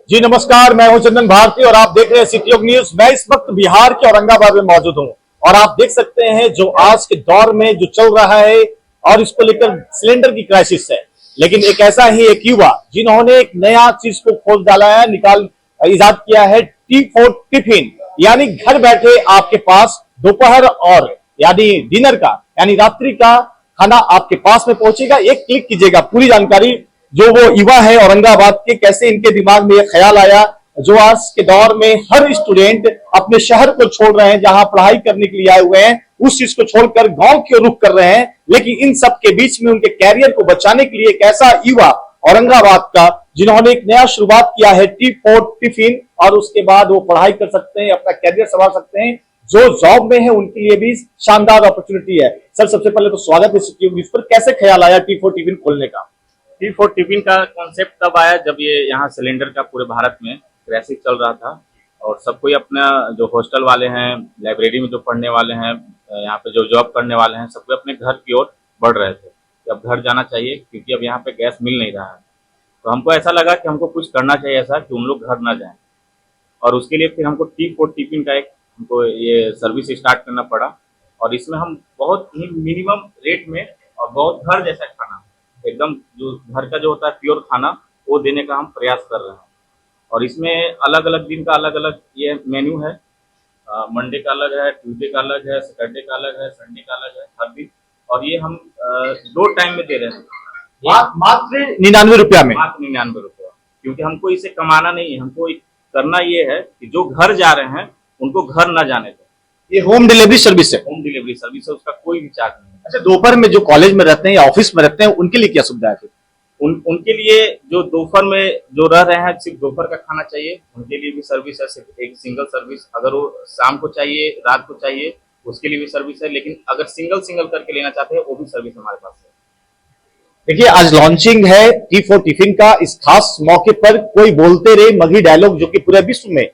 जी नमस्कार, मैं हूं चंदन भारती और आप देख रहे हैं सिटी ऑफ न्यूज। मैं इस वक्त बिहार के औरंगाबाद में मौजूद हूं और आप देख सकते हैं जो आज के दौर में जो चल रहा है और इसको लेकर सिलेंडर की क्राइसिस है। लेकिन एक ऐसा ही एक युवा जिन्होंने एक नया चीज को खोज डाला है, इजाद किया है T4 टिफिन, यानी घर बैठे आपके पास दोपहर और यानी डिनर का यानी रात्रि का खाना आपके पास में पहुंचेगा। एक क्लिक कीजिएगा। पूरी जानकारी जो वो युवा है औरंगाबाद के, कैसे इनके दिमाग में ये ख्याल आया, जो आज के दौर में हर स्टूडेंट अपने शहर को छोड़ रहे हैं, जहां पढ़ाई करने के लिए आए हुए हैं, उस चीज को छोड़कर गांव की ओर रुख कर रहे हैं। लेकिन इन सब के बीच में उनके कैरियर को बचाने के लिए एक ऐसा युवा औरंगाबाद का जिन्होंने एक नया शुरुआत किया है T4 टिफिन, और उसके बाद वो पढ़ाई कर सकते हैं, अपना कैरियर संवार सकते हैं। जो जॉब में है उनके लिए भी शानदार अपॉर्चुनिटी है। सर, सबसे पहले तो स्वागत है सिटी न्यूज पर। कैसे ख्याल आया T4 टिफिन खोलने का? T4 टिफिन का कॉन्सेप्ट तब आया जब ये यहाँ सिलेंडर का पूरे भारत में क्राइसिस चल रहा था और सबको अपना जो हॉस्टल वाले हैं, लाइब्रेरी में जो पढ़ने वाले हैं, यहाँ पे जो जॉब करने वाले हैं, सबको अपने घर की ओर बढ़ रहे थे कि अब घर जाना चाहिए क्योंकि अब यहाँ पे गैस मिल नहीं रहा है। तो हमको ऐसा लगा कि हमको कुछ करना चाहिए ऐसा कि उन लोग घर ना जाएं, और उसके लिए फिर हमको T4 टिफिन का एक हमको ये सर्विस स्टार्ट करना पड़ा। और इसमें हम बहुत ही मिनिमम रेट में और बहुत घर जैसा खाना, एकदम जो घर का जो होता है प्योर खाना, वो देने का हम प्रयास कर रहे हैं। और इसमें अलग अलग दिन का अलग अलग ये मेन्यू है। मंडे का अलग है, ट्यूसडे का अलग है, सैटरडे का अलग है, संडे का अलग है, हर दिन। और ये हम 2 टाइम में दे रहे हैं मात्र 99 रुपया में। मात्र 99 रुपया, क्योंकि हमको इसे कमाना नहीं है, हमको करना ये है कि जो घर जा रहे हैं उनको घर ना जाने दें। ये होम डिलीवरी सर्विस है। होम डिलीवरी सर्विस है, उसका कोई भी चार्ज नहीं है। अच्छा, दोपहर में जो कॉलेज में रहते हैं या ऑफिस में रहते हैं उनके लिए क्या सुविधा है फिर? उनके लिए जो दोपहर में जो रह रहे हैं, सिर्फ दोपहर का खाना चाहिए, उनके लिए भी सर्विस है। सिर्फ एक सिंगल सर्विस, अगर वो शाम को चाहिए, रात को चाहिए, उसके लिए भी सर्विस है। लेकिन अगर सिंगल सिंगल करके लेना चाहते हैं, वो भी सर्विस हमारे पास है। देखिए, आज लॉन्चिंग है T4 टिफिन का। इस खास मौके पर कोई बोलते रहे मगही डायलॉग जो कि पूरे विश्व में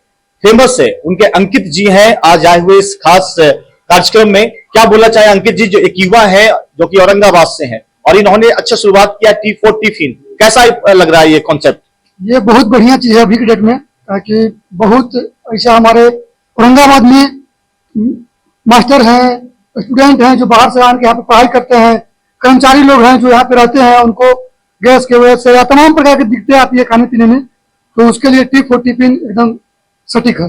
फेमस है, उनके अंकित जी हैं आज आए हुए इस खास कार्यक्रम में। क्या बोलना चाहे अंकित जी, जो एक युवा है जो कि औरंगाबाद से हैं और इन्होंने अच्छा शुरुआत किया T4 टिफिन, कैसा लग रहा है ये कॉन्सेप्ट? ये बहुत बढ़िया चीज है अभी के डेट में, ताकि बहुत ऐसा हमारे औरंगाबाद में मास्टर हैं, स्टूडेंट हैं जो बाहर से आकर यहाँ पे पढ़ाई करते हैं, कर्मचारी लोग हैं जो यहाँ पे रहते हैं, उनको गैस के वजह से या तमाम प्रकार की दिक्कतें आती है खाने पीने में, तो उसके लिए T4 टिफिन एकदम सटीक है।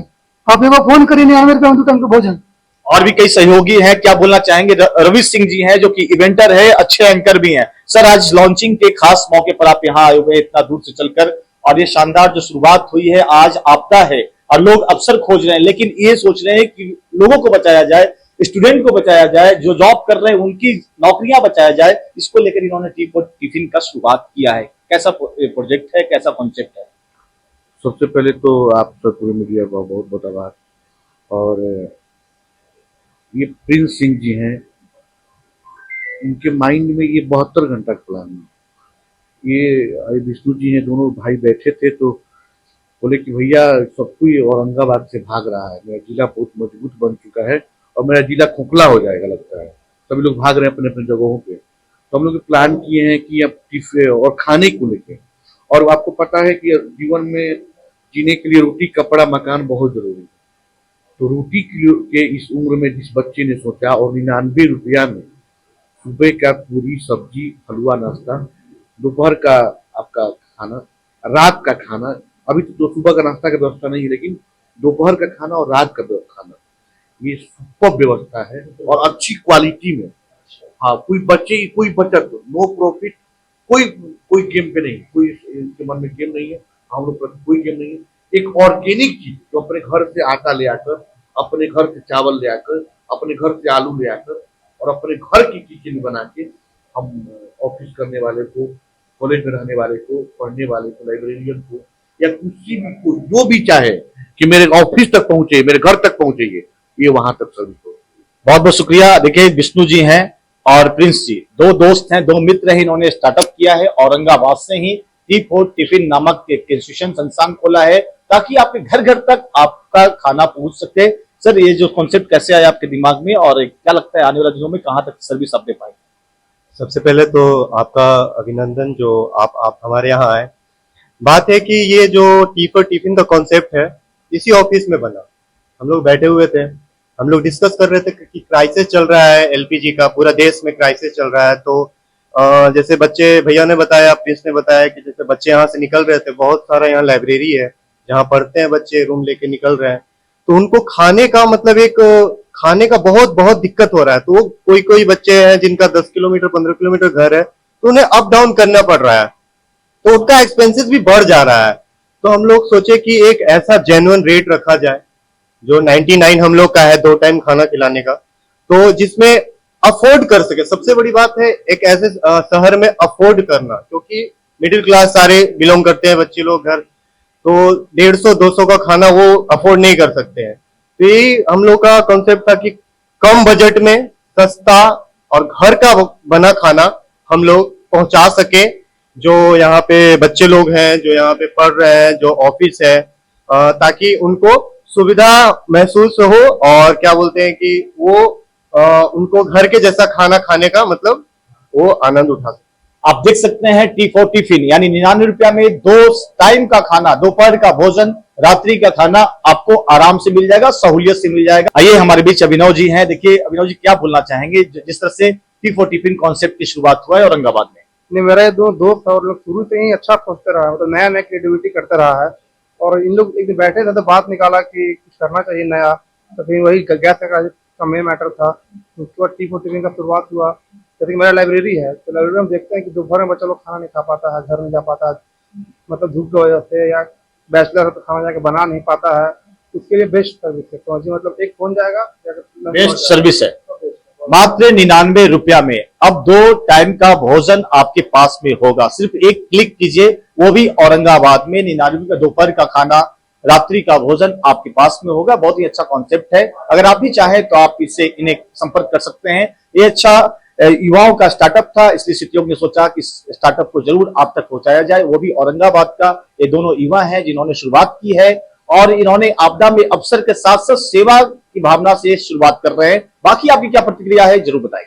आप एक बार फोन करिए 99 रुपये में 2 टाइम का भोजन। और भी कई सहयोगी हैं, क्या बोलना चाहेंगे? रवि सिंह जी हैं जो कि इवेंटर है, अच्छे एंकर भी हैं। सर, आज लॉन्चिंग के खास मौके पर आप यहाँ आए हुए इतना दूर से चलकर, और ये शानदार जो शुरुआत हुई है, आज आपदा है और लोग अवसर खोज रहे हैं, लेकिन ये सोच रहे हैं कि लोगों को बचाया जाए, स्टूडेंट को बचाया जाए, जो जॉब कर रहे हैं उनकी नौकरियां बचाया जाए। इसको लेकर इन्होंने T4 टिफिन का शुरुआत किया है। कैसा प्रोजेक्ट है, कैसा कॉन्सेप्ट है? सबसे पहले तो आप सब पूरे मीडिया का बहुत बहुत आभार। और ये प्रिंस सिंह जी हैं, उनके माइंड में ये 72 घंटा का प्लान है। ये विष्णु जी हैं, दोनों भाई बैठे थे तो बोले कि भैया सब कोई औरंगाबाद से भाग रहा है, मेरा जिला बहुत मजबूत बन चुका है और मेरा जिला खोखला हो जाएगा लगता है, सभी लोग भाग रहे हैं अपने अपने जगहों पे। तो हम लोग प्लान किए हैं कि अब और खाने को लेके, और आपको पता है कि जीवन में जीने के लिए रोटी, कपड़ा, मकान बहुत जरूरी है। तो रोटी के इस उम्र में जिस बच्चे ने सोचा और 99 रुपया में सुबह का पूरी सब्जी, हलवा नाश्ता, दोपहर का आपका खाना, रात का खाना, अभी तो सुबह का नाश्ता का व्यवस्था नहीं है, लेकिन दोपहर का खाना और रात का खाना, ये सुपर व्यवस्था है और अच्छी क्वालिटी में। हाँ, कोई बचत, नो प्रॉफिट, कोई गेम पे नहीं, कोई के मन में गेम नहीं है, हम लोग पर कोई गेम नहीं है। एक ऑर्गेनिक चीज जो अपने घर से आटा ले आकर, अपने घर से चावल ले आकर, अपने घर से आलू ले आकर और अपने घर की किचन बना के हम ऑफिस करने वाले को, कॉलेज में रहने वाले को, पढ़ने वाले को, लाइब्रेरियन को, या किसी भी को जो भी चाहे कि मेरे ऑफिस तक पहुंचे, मेरे घर तक पहुंचे, ये वहां तक सर्विस हो। बहुत बहुत शुक्रिया। देखिए, विष्णु जी हैं और प्रिंस जी, 2 दोस्त हैं, 2 मित्र हैं। इन्होंने स्टार्टअप किया है औरंगाबाद से ही, T4 टिफिन नामक एक इंस्टीट्यूशन संस्थान खोला है ताकि आपके घर घर तक आपका खाना पहुंच सके। सर, ये जो कॉन्सेप्ट कैसे आया आपके दिमाग में और क्या लगता है आने वाले दिनों में कहां तक सर्विस आप दे पाएंगे? सबसे पहले तो आपका अभिनंदन जो आप हमारे यहाँ आए। बात है कि ये जो टी फॉर टिफिन का कॉन्सेप्ट है इसी ऑफिस में बना। हम लोग बैठे हुए थे, हम लोग डिस्कस कर रहे थे कि क्राइसिस चल रहा है एलपीजी का, पूरा देश में क्राइसिस चल रहा है। तो जैसे बच्चे, भैया ने बताया, प्रिंस ने बताया कि जैसे बच्चे यहाँ से निकल रहे थे, बहुत सारा यहाँ लाइब्रेरी है जहाँ पढ़ते हैं बच्चे, रूम लेके निकल रहे हैं, तो उनको खाने का मतलब एक खाने का बहुत बहुत दिक्कत हो रहा है। तो कोई कोई बच्चे हैं जिनका 10 किलोमीटर 15 किलोमीटर घर है, तो उन्हें अप डाउन करना पड़ रहा है, तो उनका एक्सपेंसेस भी बढ़ जा रहा है। तो हम लोग सोचे कि एक ऐसा जेन्युइन रेट रखा जाए जो 99 हम लोग का है 2 टाइम खाना खिलाने का, तो जिसमें अफोर्ड कर सके। सबसे बड़ी बात है एक ऐसे शहर में अफोर्ड करना, क्योंकि मिडिल क्लास सारे बिलोंग करते हैं बच्चे लोग घर, तो 150-200 का खाना वो अफोर्ड नहीं कर सकते हैं। तो यही हम लोग का कॉन्सेप्ट था कि कम बजट में सस्ता और घर का बना खाना हम लोग पहुंचा सके, जो यहाँ पे बच्चे लोग हैं, जो यहाँ पे पढ़ रहे हैं, जो ऑफिस है, ताकि उनको सुविधा महसूस हो और क्या बोलते हैं कि वो उनको घर के जैसा खाना खाने का मतलब वो आनंद उठा सके। आप देख सकते हैं टी फॉर टिफिन यानी 99 रुपया में 2 टाइम का खाना, दोपहर का भोजन, रात्रि का खाना आपको आराम से मिल जाएगा, सहूलियत से मिल जाएगा। आइए हमारे बीच अभिनव जी हैं। देखिए अभिनव जी, क्या बोलना चाहेंगे जिस तरह से टी फॉर टिफिन कॉन्सेप्ट की शुरुआत हुआ है औरंगाबाद में? नहीं, मेरा ये दो दोस्त और लोग शुरू से ही अच्छा सोचते रहा, मतलब नया नया क्रिएटिविटी करते रहा है। और इन लोग एक दिन बैठे थे तो बात निकाला कि कुछ करना चाहिए नया, तो फिर वही गैस का मेन मैटर था। उसके बाद टी फॉर टिफिन का शुरुआत हुआ। जैसे कि मेरा लाइब्रेरी है, तो लाइब्रेरी में हम देखते हैं कि दोपहर में बच्चा लोग खाना नहीं खा पाता है, घर नहीं जा पाता है, मतलब धूप की वजह से, या बैचलर है तो खाना जाके बना नहीं पाता है। उसके लिए बेस्ट सर्विस है, तो मतलब एक फोन जाएगा, बेस्ट सर्विस है। मात्र 99 रुपया में अब 2 टाइम का भोजन आपके पास में होगा। सिर्फ एक क्लिक कीजिए, वो भी औरंगाबाद में 99 रुपये का दोपहर का खाना, रात्रि का भोजन आपके पास में होगा। बहुत ही अच्छा कॉन्सेप्ट है। अगर आप भी चाहें तो आप इससे इन्हें संपर्क कर सकते हैं। ये अच्छा युवाओं का स्टार्टअप था, इसलिए सिटी योग ने सोचा कि इस स्टार्टअप को जरूर आप तक पहुंचाया जाए। वो भी औरंगाबाद का ये दोनों युवा हैं जिन्होंने शुरुआत की है और इन्होंने आपदा में अवसर के साथ साथ सेवा की भावना से शुरुआत कर रहे हैं। बाकी आपकी क्या प्रतिक्रिया है जरूर बताएं।